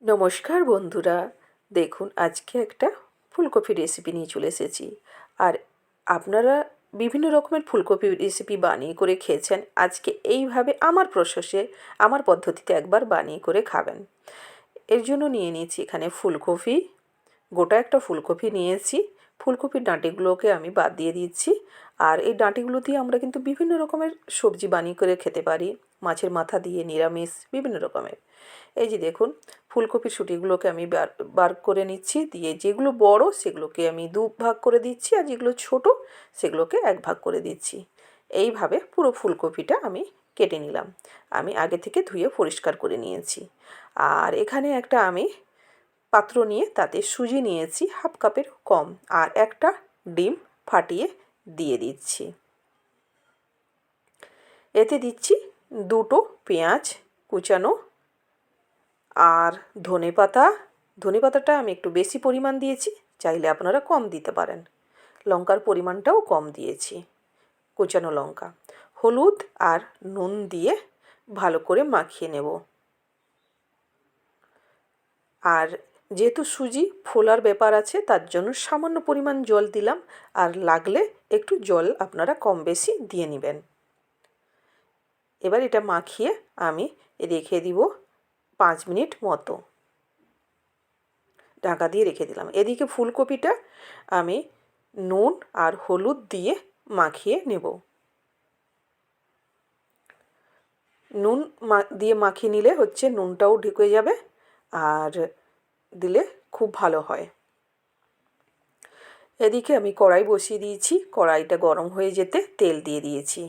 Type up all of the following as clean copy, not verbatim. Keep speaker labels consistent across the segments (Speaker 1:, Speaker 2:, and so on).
Speaker 1: নমস্কার বন্ধুরা, দেখুন আজকে একটা ফুলকপি রেসিপি নিয়ে চলে এসেছি। আর আপনারা বিভিন্ন রকমের ফুলকপি রেসিপি বানিয়ে করে খেয়েছেন। আজকে এইভাবে আমার প্রসেসে, আমার পদ্ধতিতে একবার বানিয়ে করে খাবেন। এর জন্য নিয়ে নিয়েছি এখানে ফুলকপি, গোটা একটা ফুলকপি নিয়েছি। ফুলকপির ডাঁটিগুলোকে আমি বাদ দিয়ে দিচ্ছি। আর এই ডাঁটিগুলো দিয়ে আমরা কিন্তু বিভিন্ন রকমের সবজি বানিয়ে করে খেতে পারি, মাছের মাথা দিয়ে, নিরামিষ, বিভিন্ন রকমের। এই যে দেখুন, ফুলকপির শুঁটিগুলোকে আমি বার বার করে নিচ্ছি, দিয়ে যেগুলো বড় সেগুলোকে আমি দু ভাগ করে দিচ্ছি, আর যেগুলো ছোট সেগুলোকে এক ভাগ করে দিচ্ছি। এইভাবে পুরো ফুলকপিটা আমি কেটে নিলাম। আমি আগে থেকে ধুয়ে পরিষ্কার করে নিয়েছি। আর এখানে একটা আমি পাত্র নিয়ে তাতে সুজি নিয়েছি হাফ কাপের কম, আর একটা ডিম ফাটিয়ে দিয়ে দিচ্ছি। এতে দিচ্ছি দুটো পেঁয়াজ কুচানো, আর ধনেপাতাটা আমি একটু বেশি পরিমাণ দিয়েছি, চাইলে আপনারা কম দিতে পারেন। লঙ্কার পরিমাণটাও কম দিয়েছি, কুচানো লঙ্কা। হলুদ আর নুন দিয়ে ভালো করে মাখিয়ে নেব। আর যেহেতু সুজি ফোলার ব্যাপার আছে, তার জন্য সামান্য পরিমাণ জল দিলাম, আর লাগলে একটু জল আপনারা কম বেশি দিয়ে নেবেন। এবার এটা মাখিয়ে আমি রেখে দিব 5 মিনিট মতো, ঢাকা দিয়ে রেখে দিলাম। এদিকে ফুলকপিটা আমি নুন আর হলুদ দিয়ে মাখিয়ে নেব। নুন দিয়ে মাখিয়ে নিলে হচ্ছে নুনটাও ঢুকে যাবে, আর দিলে খুব ভালো হয়। এদিকে আমি কড়াই বসিয়ে দিয়েছি, কড়াইটা গরম হয়ে যেতে তেল দিয়ে দিয়েছি।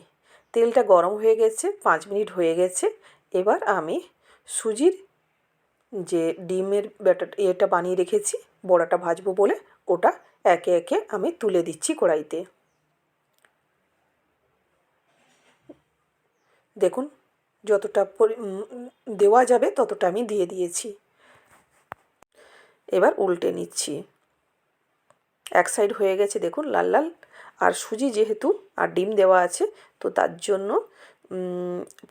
Speaker 1: তেলটা গরম হয়ে গেছে, 5 মিনিট হয়ে গেছে। এবার আমি সুজির যে ডিমের এটা বানিয়ে রেখেছি, বড়াটা ভাজবো বলে, ওটা একে একে আমি তুলে দিচ্ছি কড়াইতে। দেখুন, যতটা দেওয়া যাবে ততটা আমি দিয়ে দিয়েছি। এবার উল্টে নিচ্ছি। এক সাইড হয়ে গেছে দেখুন, লাল লাল। আর সুজি যেহেতু আর ডিম দেওয়া আছে, তো তার জন্য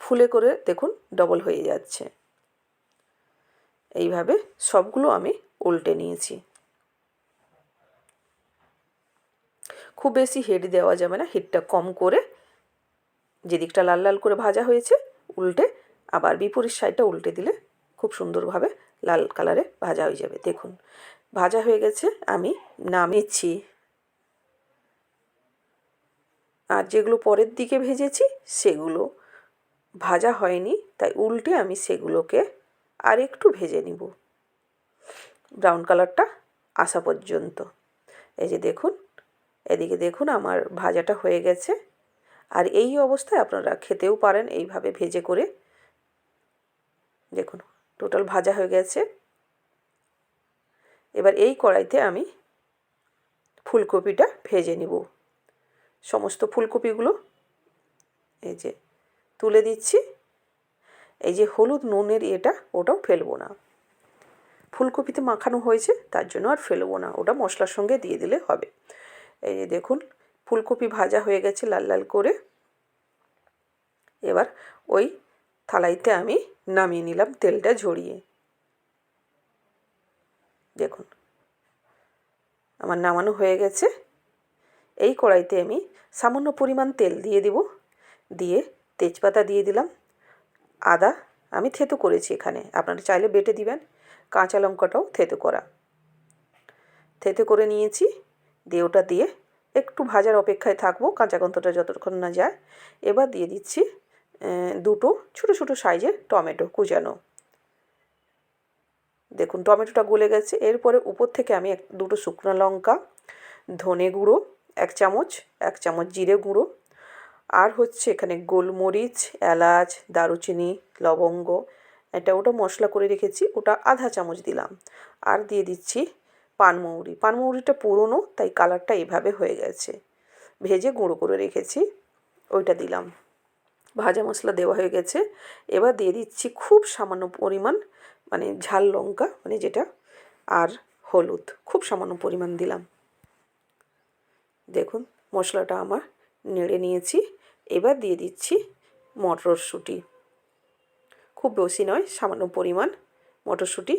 Speaker 1: ফুলে করে দেখুন ডবল হয়ে যাচ্ছে। এইভাবে সবগুলো আমি উল্টে নিয়েছি। খুব বেশি হিট দেওয়া যাবে না, হিটটা কম করে যেদিকটা লাল লাল করে ভাজা হয়েছে উল্টে আবার বিপরীত সাইডটা উল্টে দিলে খুব সুন্দরভাবে লাল কালারে ভাজা হয়ে যাবে। দেখুন ভাজা হয়ে গেছে, আমি নামিয়েছি। আর যেগুলো পরের দিকে ভেজেছি সেগুলো ভাজা হয়নি, তাই উল্টে আমি সেগুলোকে আর একটু ভেজে নিব, ব্রাউন কালারটা আসা পর্যন্ত। এই যে দেখুন, এদিকে দেখুন আমার ভাজাটা হয়ে গেছে। আর এই অবস্থায় আপনারা খেতেও পারেন এইভাবে ভেজে করে। দেখুন টোটাল ভাজা হয়ে গেছে। এবার এই কড়াইতে আমি ফুলকপিটা ভেজে নিব। সমস্ত ফুলকপিগুলো এই যে তুলে দিচ্ছি। এই যে হলুদ নুনের এটা, ওটাও ফেলবো না, ফুলকপিতে মাখানো হয়েছে তার জন্য আর ফেলবো না, ওটা মশলার সঙ্গে দিয়ে দিলে হবে। এই যে দেখুন ফুলকপি ভাজা হয়ে গেছে লাল লাল করে। এবার ওই থালাইতে আমি নামিয়ে নিলাম তেলটা ঝরিয়ে। দেখুন আমার নামানো হয়ে গেছে। এই কড়াইতে আমি সামান্য পরিমাণ তেল দিয়ে দিব, দিয়ে তেজপাতা দিয়ে দিলাম। আদা আমি থেতো করেছি এখানে, আপনারা চাইলে বেটে দিবেন। কাঁচা লঙ্কাটাও থেতো করে নিয়েছি। দিয়ে ওটা দিয়ে একটু ভাজার অপেক্ষায় থাকবো, কাঁচা গন্ধটা যতক্ষণ না যায়। এবার দিয়ে দিচ্ছি দুটো ছোটো ছোটো সাইজের টমেটো কুচানো। দেখুন টমেটোটা গলে গেছে। এরপরে উপর থেকে আমি দুটো শুকনো লঙ্কা, ধনে গুঁড়ো 1 চামচ, 1 চামচ জিরে গুঁড়ো, আর হচ্ছে এখানে গোলমরিচ, এলাচ, দারুচিনি, লবঙ্গ, এটা ওটা মশলা করে রেখেছি, ওটা আধা চামচ দিলাম। আর দিয়ে দিচ্ছি পানমৌরিটা পুরনো, তাই কালারটা এভাবে হয়ে গেছে। ভেজে গুঁড়ো করে রেখেছি, ওইটা দিলাম। ভাজা মশলা দেওয়া হয়ে গেছে। এবার দিয়ে দিচ্ছি খুব সামান্য পরিমাণ, মানে ঝাল লঙ্কা, মানে যেটা, আর হলুদ খুব সামান্য পরিমাণ দিলাম। দেখুন মশলাটা আমার নেড়ে নিয়েছি। এবার দিয়ে দিচ্ছি মটরশুঁটি, খুব বেশি নয়, সামান্য পরিমাণ মটরশুঁটি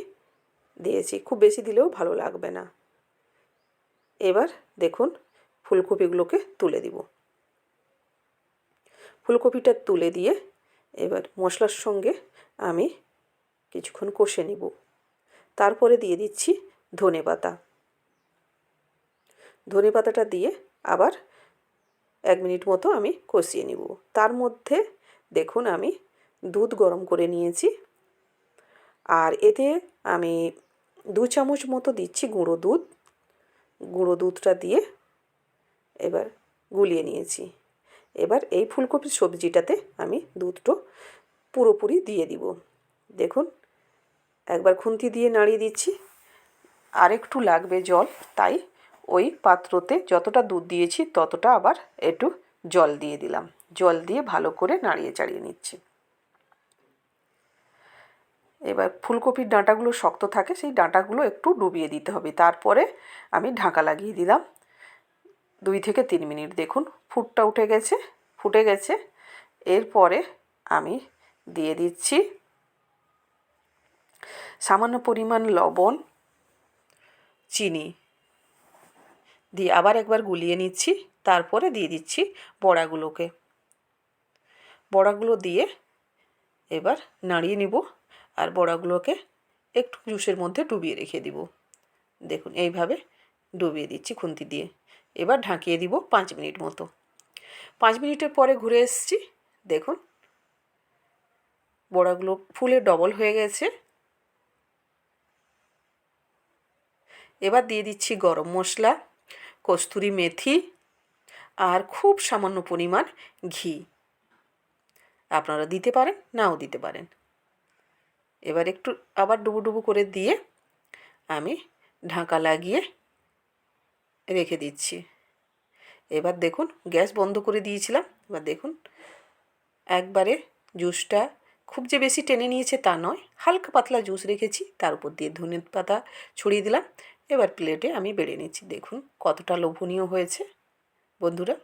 Speaker 1: দিয়েছি, খুব বেশি দিলেও ভালো লাগবে না। এবার দেখুন ফুলকপিগুলোকে তুলে দিব। ফুলকপিটা তুলে দিয়ে এবার মশলার সঙ্গে আমি কিছুক্ষণ কষে নিব। তারপরে দিয়ে দিচ্ছি ধনেপাতা। ধনেপাতাটা দিয়ে আবার 1 মিনিট মতো আমি কষিয়ে নিব। তার মধ্যে দেখুন আমি দুধ গরম করে নিয়েছি, আর এতে আমি 2 চামচ মতো দিচ্ছি গুঁড়ো দুধ। গুঁড়ো দুধটা দিয়ে এবার গুলিয়ে নিয়েছি। এবার এই ফুলকপির সবজিটাতে আমি দুধটা পুরোপুরি দিয়ে দিব। দেখুন একবার খুন্তি দিয়ে নাড়িয়ে দিচ্ছি, আর একটু লাগবে জল, তাই ওই পাত্রতে যতটা দুধ দিয়েছি ততটা আবার একটু জল দিয়ে দিলাম। জল দিয়ে ভালো করে নাড়িয়ে চাড়িয়ে নিচ্ছি। এবার ফুলকপির ডাঁটাগুলো শক্ত থাকে, সেই ডাঁটাগুলো একটু ডুবিয়ে দিতে হবে। তারপরে আমি ঢাকা লাগিয়ে দিলাম 2 থেকে 3 মিনিট। দেখুন ফুটটা ফুটে গেছে। এরপরে আমি দিয়ে দিচ্ছি সামান্য পরিমাণ লবণ, চিনি দিয়ে আবার একবার গুলিয়ে নিচ্ছি। তারপরে দিয়ে দিচ্ছি বড়াগুলো দিয়ে এবার নাড়িয়ে নিব, আর বড়াগুলোকে একটু জুসের মধ্যে ডুবিয়ে রেখে দিব। দেখুন এইভাবে ডুবিয়ে দিচ্ছি খুন্তি দিয়ে। এবার ঢাকিয়ে দিব 5 মিনিট মতো। 5 মিনিটের পরে ঘুরে এসেছি। দেখুন বড়াগুলো ফুলে ডবল হয়ে গেছে। এবার দিয়ে দিচ্ছি গরম মশলা, কস্তুরি মেথি আর খুব সামান্য পরিমাণ ঘি। আপনারা দিতে পারেন, নাও দিতে পারেন। এবার একটু আবার ডুবো করে দিয়ে আমি ঢাকা লাগিয়ে রেখে দিচ্ছি। এবার দেখুন গ্যাস বন্ধ করে দিয়েছিলাম। এবার দেখুন একবারে জুসটা খুব যে বেশি টেনে নিয়েছে তা নয়, হালকা পাতলা জুস রেখেছি। তার উপর দিয়ে ধনেপাতা ছড়িয়ে দিলাম। এবার প্লেটে আমি বেড়ে নিচ্ছি। দেখুন কতটা লোভনীয় হয়েছে। বন্ধুরা,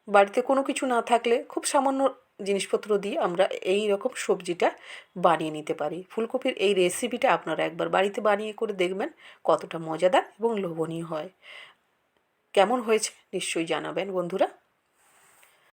Speaker 1: বাড়িতে কোনো কিছু না থাকলে খুব সামান্য জিনিসপত্র দিয়ে আমরা এই রকম সবজিটা বানিয়ে নিতে পারি। ফুলকপির এই রেসিপিটা আপনারা একবার বাড়িতে বানিয়ে করে দেখবেন কতটা মজাদার এবং লোভনীয় হয়। কেমন হয়েছে নিশ্চয়ই জানাবেন বন্ধুরা।